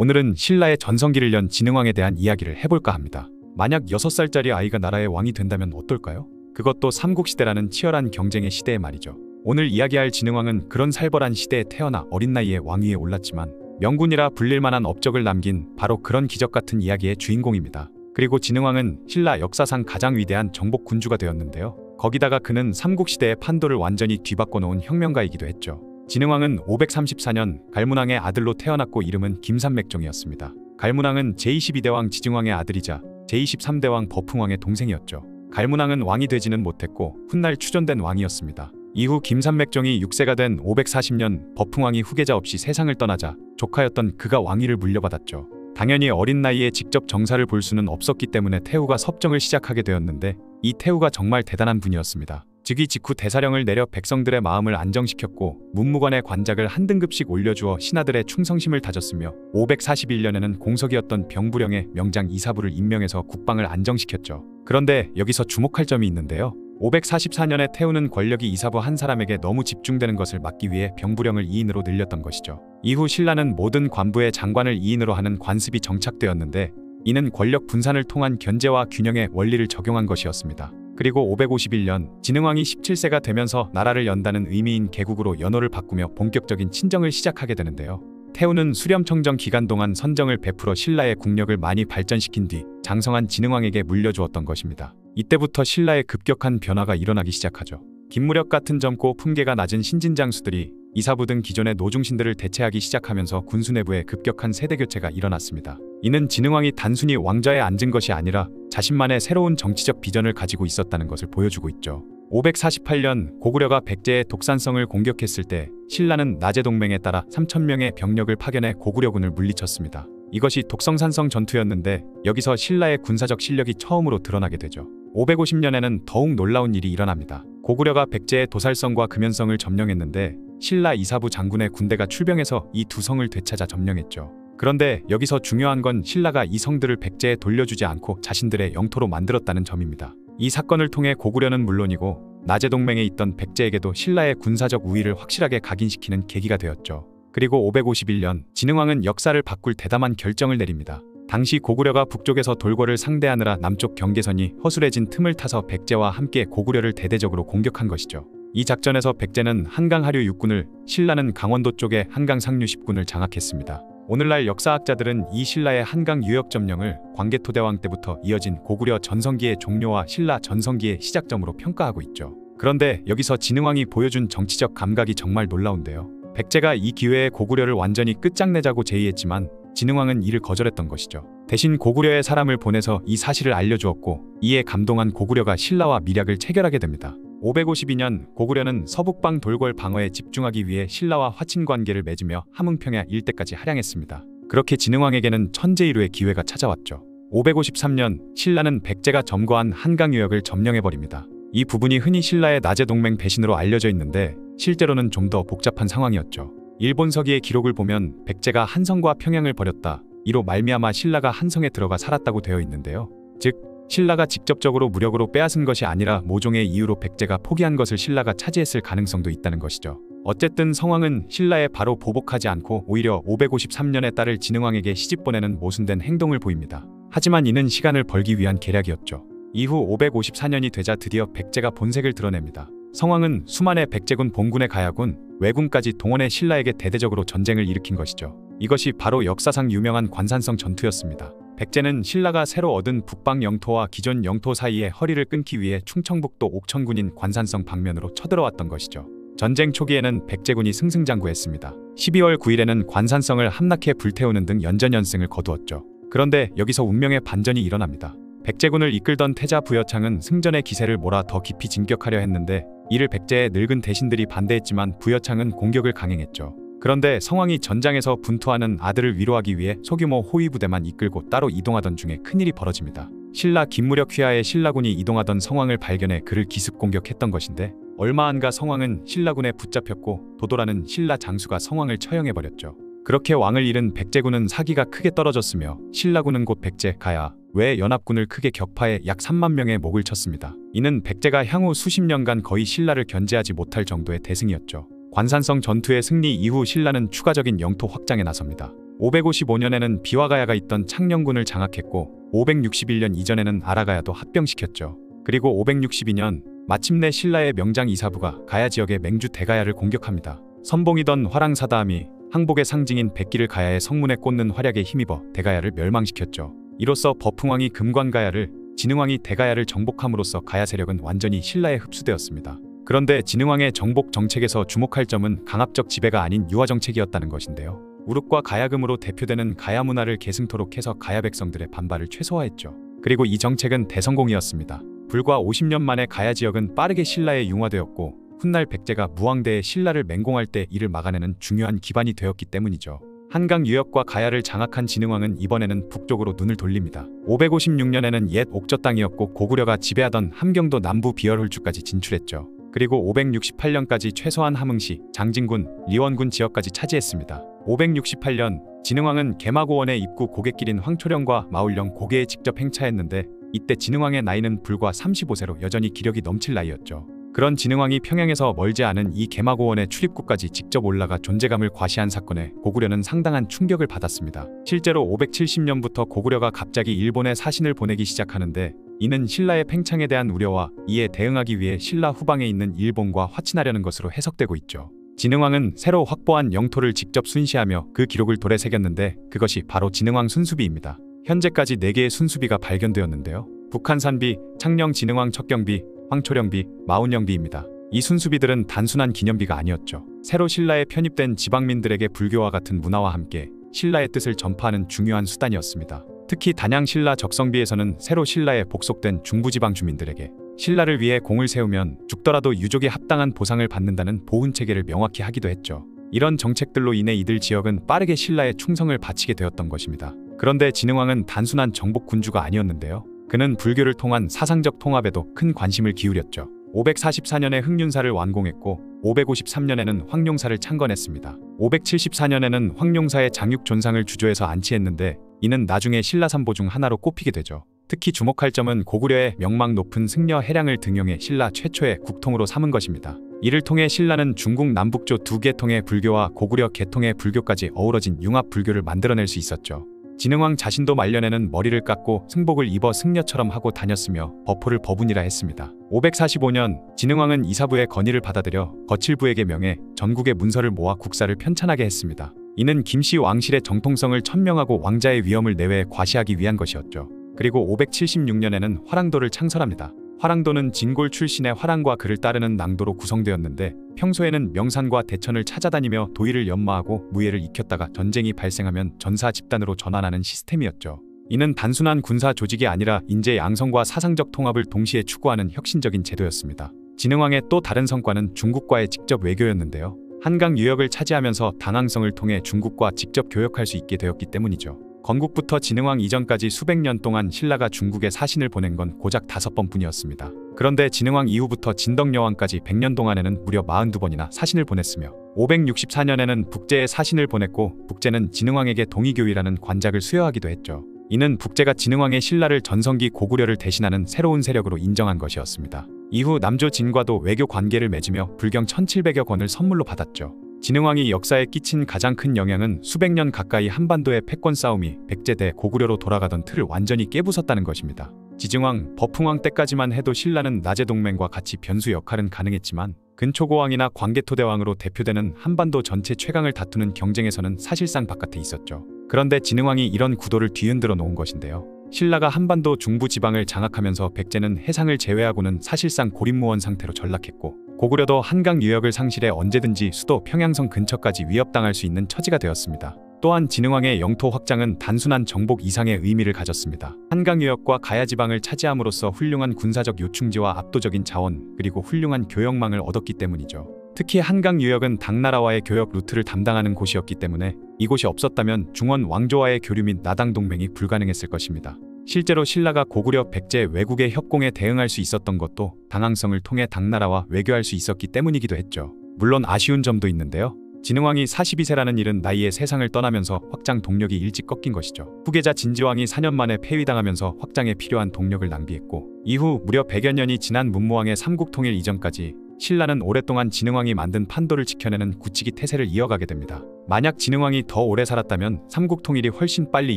오늘은 신라의 전성기를 연 진흥왕에 대한 이야기를 해볼까 합니다. 만약 6살짜리 아이가 나라의 왕이 된다면 어떨까요? 그것도 삼국시대라는 치열한 경쟁의 시대에 말이죠. 오늘 이야기할 진흥왕은 그런 살벌한 시대에 태어나 어린 나이에 왕위에 올랐지만 명군이라 불릴 만한 업적을 남긴 바로 그런 기적 같은 이야기의 주인공입니다. 그리고 진흥왕은 신라 역사상 가장 위대한 정복 군주가 되었는데요. 거기다가 그는 삼국시대의 판도를 완전히 뒤바꿔 놓은 혁명가이기도 했죠. 진흥왕은 534년 갈문왕의 아들로 태어났고 이름은 김삼맥종이었습니다. 갈문왕은 제22대왕 지증왕의 아들이자 제23대왕 버풍왕의 동생이었죠. 갈문왕은 왕이 되지는 못했고 훗날 추존된 왕이었습니다. 이후 김삼맥종이 6세가 된 540년 버풍왕이 후계자 없이 세상을 떠나자 조카였던 그가 왕위를 물려받았죠. 당연히 어린 나이에 직접 정사를 볼 수는 없었기 때문에 태후가 섭정을 시작하게 되었는데 이 태후가 정말 대단한 분이었습니다. 즉위 직후 대사령을 내려 백성들의 마음을 안정시켰고 문무관의 관작을 한 등급씩 올려주어 신하들의 충성심을 다졌으며 541년에는 공석이었던 병부령의 명장 이사부를 임명해서 국방을 안정시켰죠. 그런데 여기서 주목할 점이 있는데요. 544년에 태우는 권력이 이사부 한 사람에게 너무 집중되는 것을 막기 위해 병부령을 2인으로 늘렸던 것이죠. 이후 신라는 모든 관부의 장관을 2인으로 하는 관습이 정착되었는데 이는 권력 분산을 통한 견제와 균형의 원리를 적용한 것이었습니다. 그리고 551년 진흥왕이 17세가 되면서 나라를 연다는 의미인 개국으로 연호를 바꾸며 본격적인 친정을 시작하게 되는데요. 태후는 수렴청정 기간 동안 선정을 베풀어 신라의 국력을 많이 발전시킨 뒤 장성한 진흥왕에게 물려주었던 것입니다. 이때부터 신라의 급격한 변화가 일어나기 시작하죠. 김무력 같은 젊고 품계가 낮은 신진장수들이 이사부 등 기존의 노중신들을 대체하기 시작하면서 군수 내부에 급격한 세대교체가 일어났습니다. 이는 진흥왕이 단순히 왕좌에 앉은 것이 아니라 자신만의 새로운 정치적 비전을 가지고 있었다는 것을 보여주고 있죠. 548년 고구려가 백제의 독산성을 공격했을 때 신라는 나제동맹에 따라 3,000명의 병력을 파견해 고구려군을 물리쳤습니다. 이것이 독성산성 전투였는데 여기서 신라의 군사적 실력이 처음으로 드러나게 되죠. 550년에는 더욱 놀라운 일이 일어납니다. 고구려가 백제의 도살성과 금연성을 점령했는데 신라 이사부 장군의 군대가 출병해서 이 두 성을 되찾아 점령했죠. 그런데 여기서 중요한 건 신라가 이 성들을 백제에 돌려주지 않고 자신들의 영토로 만들었다는 점입니다. 이 사건을 통해 고구려는 물론이고 나제동맹에 있던 백제에게도 신라의 군사적 우위를 확실하게 각인시키는 계기가 되었죠. 그리고 551년 진흥왕은 역사를 바꿀 대담한 결정을 내립니다. 당시 고구려가 북쪽에서 돌궐을 상대하느라 남쪽 경계선이 허술해진 틈을 타서 백제와 함께 고구려를 대대적으로 공격한 것이죠. 이 작전에서 백제는 한강 하류 6군을, 신라는 강원도 쪽에 한강 상류 10군을 장악했습니다. 오늘날 역사학자들은 이 신라의 한강 유역 점령을 광개토대왕 때부터 이어진 고구려 전성기의 종료와 신라 전성기의 시작점으로 평가하고 있죠. 그런데 여기서 진흥왕이 보여준 정치적 감각이 정말 놀라운데요. 백제가 이 기회에 고구려를 완전히 끝장내자고 제의했지만 진흥왕은 이를 거절했던 것이죠. 대신 고구려의 사람을 보내서 이 사실을 알려주었고 이에 감동한 고구려가 신라와 밀약을 체결하게 됩니다. 552년 고구려는 서북방 돌궐 방어에 집중하기 위해 신라와 화친 관계를 맺으며 함흥평야 일대까지 할양했습니다. 그렇게 진흥왕에게는 천재일우의 기회가 찾아왔죠. 553년 신라는 백제가 점거한 한강 유역을 점령해버립니다. 이 부분이 흔히 신라의 나제동맹 배신으로 알려져 있는데 실제로는 좀 더 복잡한 상황이었죠. 일본 서기의 기록을 보면 백제가 한성과 평양을 버렸다. 이로 말미암아 신라가 한성에 들어가 살았다고 되어 있는데요. 즉 신라가 직접적으로 무력으로 빼앗은 것이 아니라 모종의 이유로 백제가 포기한 것을 신라가 차지했을 가능성도 있다는 것이죠. 어쨌든 성왕은 신라에 바로 보복하지 않고 오히려 553년의 딸을 진흥왕에게 시집 보내는 모순된 행동을 보입니다. 하지만 이는 시간을 벌기 위한 계략이었죠. 이후 554년이 되자 드디어 백제가 본색을 드러냅니다. 성왕은 수만의 백제군 본군의 가야군, 왜군까지 동원해 신라에게 대대적으로 전쟁을 일으킨 것이죠. 이것이 바로 역사상 유명한 관산성 전투였습니다. 백제는 신라가 새로 얻은 북방 영토와 기존 영토 사이에 허리를 끊기 위해 충청북도 옥천군인 관산성 방면으로 쳐들어왔던 것이죠. 전쟁 초기에는 백제군이 승승장구했습니다. 12월 9일에는 관산성을 함락해 불태우는 등 연전연승을 거두었죠. 그런데 여기서 운명의 반전이 일어납니다. 백제군을 이끌던 태자 부여창은 승전의 기세를 몰아 더 깊이 진격하려 했는데 이를 백제의 늙은 대신들이 반대했지만 부여창은 공격을 강행했죠. 그런데 성왕이 전장에서 분투하는 아들을 위로하기 위해 소규모 호위부대만 이끌고 따로 이동하던 중에 큰일이 벌어집니다. 신라 김무력 휘하에 신라군이 이동하던 성왕을 발견해 그를 기습 공격했던 것인데 얼마 안 가 성왕은 신라군에 붙잡혔고 도도라는 신라 장수가 성왕을 처형해버렸죠. 그렇게 왕을 잃은 백제군은 사기가 크게 떨어졌으며 신라군은 곧 백제, 가야, 외 연합군을 크게 격파해 약 3만 명의 목을 쳤습니다. 이는 백제가 향후 수십 년간 거의 신라를 견제하지 못할 정도의 대승이었죠. 관산성 전투의 승리 이후 신라는 추가적인 영토 확장에 나섭니다. 555년에는 비와가야가 있던 창녕군을 장악했고 561년 이전에는 아라가야도 합병시켰죠. 그리고 562년 마침내 신라의 명장 이사부가 가야 지역의 맹주 대가야를 공격합니다. 선봉이던 화랑사다함이 항복의 상징인 백기를 가야의 성문에 꽂는 활약에 힘입어 대가야를 멸망시켰죠. 이로써 버풍왕이 금관가야를, 진흥왕이 대가야를 정복함으로써 가야 세력은 완전히 신라에 흡수되었습니다. 그런데 진흥왕의 정복 정책에서 주목할 점은 강압적 지배가 아닌 유화 정책이었다는 것인데요. 우륵과 가야금으로 대표되는 가야 문화를 계승토록 해서 가야 백성들의 반발을 최소화했죠. 그리고 이 정책은 대성공이었습니다. 불과 50년 만에 가야 지역은 빠르게 신라에 융화되었고 훗날 백제가 무왕대에 신라를 맹공할 때 이를 막아내는 중요한 기반이 되었기 때문이죠. 한강 유역과 가야를 장악한 진흥왕은 이번에는 북쪽으로 눈을 돌립니다. 556년에는 옛 옥저 땅이었고 고구려가 지배하던 함경도 남부 비열홀주까지 진출했죠. 그리고 568년까지 최소한 함흥시, 장진군, 리원군 지역까지 차지했습니다. 568년 진흥왕은 개마고원의 입구 고갯길인 황초령과 마울령 고개에 직접 행차했는데 이때 진흥왕의 나이는 불과 35세로 여전히 기력이 넘칠 나이였죠. 그런 진흥왕이 평양에서 멀지 않은 이 개마고원의 출입구까지 직접 올라가 존재감을 과시한 사건에 고구려는 상당한 충격을 받았습니다. 실제로 570년부터 고구려가 갑자기 일본에 사신을 보내기 시작하는데 이는 신라의 팽창에 대한 우려와 이에 대응하기 위해 신라 후방에 있는 일본과 화친하려는 것으로 해석되고 있죠. 진흥왕은 새로 확보한 영토를 직접 순시하며 그 기록을 돌에 새겼는데 그것이 바로 진흥왕 순수비입니다. 현재까지 4개의 순수비가 발견되었는데요. 북한산비, 창녕 진흥왕 척경비, 황초령비, 마운영비입니다. 이 순수비들은 단순한 기념비가 아니었죠. 새로 신라에 편입된 지방민들에게 불교와 같은 문화와 함께 신라의 뜻을 전파하는 중요한 수단이었습니다. 특히 단양 신라 적성비에서는 새로 신라에 복속된 중부지방 주민들에게 신라를 위해 공을 세우면 죽더라도 유족이 합당한 보상을 받는다는 보훈체계를 명확히 하기도 했죠. 이런 정책들로 인해 이들 지역은 빠르게 신라에 충성을 바치게 되었던 것입니다. 그런데 진흥왕은 단순한 정복 군주가 아니었는데요. 그는 불교를 통한 사상적 통합에도 큰 관심을 기울였죠. 544년에 흑륜사를 완공했고 553년에는 황룡사를 창건했습니다. 574년에는 황룡사의 장육 존상을 주조해서 안치했는데 이는 나중에 신라 삼보 중 하나로 꼽히게 되죠. 특히 주목할 점은 고구려의 명망 높은 승려 해량을 등용해 신라 최초의 국통으로 삼은 것입니다. 이를 통해 신라는 중국 남북조 두 계통의 불교와 고구려 계통의 불교까지 어우러진 융합 불교를 만들어낼 수 있었죠. 진흥왕 자신도 말년에는 머리를 깎고 승복을 입어 승려처럼 하고 다녔으며 버포를 버분이라 했습니다. 545년 진흥왕은 이사부의 건의를 받아들여 거칠부에게 명해 전국의 문서를 모아 국사를 편찬하게 했습니다. 이는 김씨 왕실의 정통성을 천명하고 왕자의 위엄을 내외에 과시하기 위한 것이었죠. 그리고 576년에는 화랑도를 창설합니다. 화랑도는 진골 출신의 화랑과 그를 따르는 낭도로 구성되었는데 평소에는 명산과 대천을 찾아다니며 도의를 연마하고 무예를 익혔다가 전쟁이 발생하면 전사 집단으로 전환하는 시스템이었죠. 이는 단순한 군사 조직이 아니라 인재 양성과 사상적 통합을 동시에 추구하는 혁신적인 제도였습니다. 진흥왕의 또 다른 성과는 중국과의 직접 외교였는데요. 한강 유역을 차지하면서 당항성을 통해 중국과 직접 교역할 수 있게 되었기 때문이죠. 건국부터 진흥왕 이전까지 수백 년 동안 신라가 중국에 사신을 보낸 건 고작 5번뿐이었습니다. 그런데 진흥왕 이후부터 진덕여왕까지 100년 동안에는 무려 42번이나 사신을 보냈으며 564년에는 북제에 사신을 보냈고 북제는 진흥왕에게 동의교이라는 관작을 수여하기도 했죠. 이는 북제가 진흥왕의 신라를 전성기 고구려를 대신하는 새로운 세력으로 인정한 것이었습니다. 이후 남조 진과도 외교 관계를 맺으며 불경 1700여 권을 선물로 받았죠. 진흥왕이 역사에 끼친 가장 큰 영향은 수백 년 가까이 한반도의 패권 싸움이 백제 대 고구려로 돌아가던 틀을 완전히 깨부쉈다는 것입니다. 지증왕, 버풍왕 때까지만 해도 신라는 나제 동맹과 같이 변수 역할은 가능했지만 근초고왕이나 광개토대왕으로 대표되는 한반도 전체 최강을 다투는 경쟁에서는 사실상 바깥에 있었죠. 그런데 진흥왕이 이런 구도를 뒤흔들어 놓은 것인데요. 신라가 한반도 중부 지방을 장악하면서 백제는 해상을 제외하고는 사실상 고립무원 상태로 전락했고 고구려도 한강 유역을 상실해 언제든지 수도 평양성 근처까지 위협당할 수 있는 처지가 되었습니다. 또한 진흥왕의 영토 확장은 단순한 정복 이상의 의미를 가졌습니다. 한강 유역과 가야 지방을 차지함으로써 훌륭한 군사적 요충지와 압도적인 자원 그리고 훌륭한 교역망을 얻었기 때문이죠. 특히 한강 유역은 당나라와의 교역 루트를 담당하는 곳이었기 때문에 이곳이 없었다면 중원 왕조와의 교류 및 나당 동맹이 불가능했을 것입니다. 실제로 신라가 고구려 백제 외국의 협공에 대응할 수 있었던 것도 당항성을 통해 당나라와 외교할 수 있었기 때문이기도 했죠. 물론 아쉬운 점도 있는데요. 진흥왕이 42세라는 이른 나이에 세상을 떠나면서 확장 동력이 일찍 꺾인 것이죠. 후계자 진지왕이 4년 만에 폐위당하면서 확장에 필요한 동력을 낭비했고 이후 무려 100여 년이 지난 문무왕의 삼국통일 이전까지 신라는 오랫동안 진흥왕이 만든 판도를 지켜내는 굳히기 태세를 이어가게 됩니다. 만약 진흥왕이 더 오래 살았다면 삼국 통일이 훨씬 빨리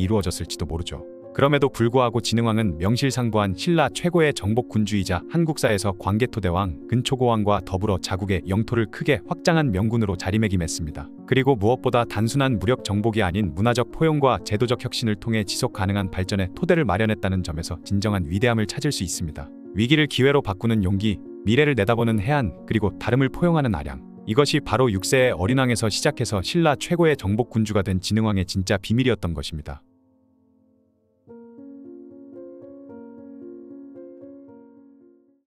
이루어졌을지도 모르죠. 그럼에도 불구하고 진흥왕은 명실상부한 신라 최고의 정복군주이자 한국사에서 광개토대왕, 근초고왕과 더불어 자국의 영토를 크게 확장한 명군으로 자리매김했습니다. 그리고 무엇보다 단순한 무력 정복이 아닌 문화적 포용과 제도적 혁신을 통해 지속 가능한 발전의 토대를 마련했다는 점에서 진정한 위대함을 찾을 수 있습니다. 위기를 기회로 바꾸는 용기, 미래를 내다보는 해안, 그리고 다름을 포용하는 아량. 이것이 바로 6세의 어린왕에서 시작해서 신라 최고의 정복군주가 된 진흥왕의 진짜 비밀이었던 것입니다.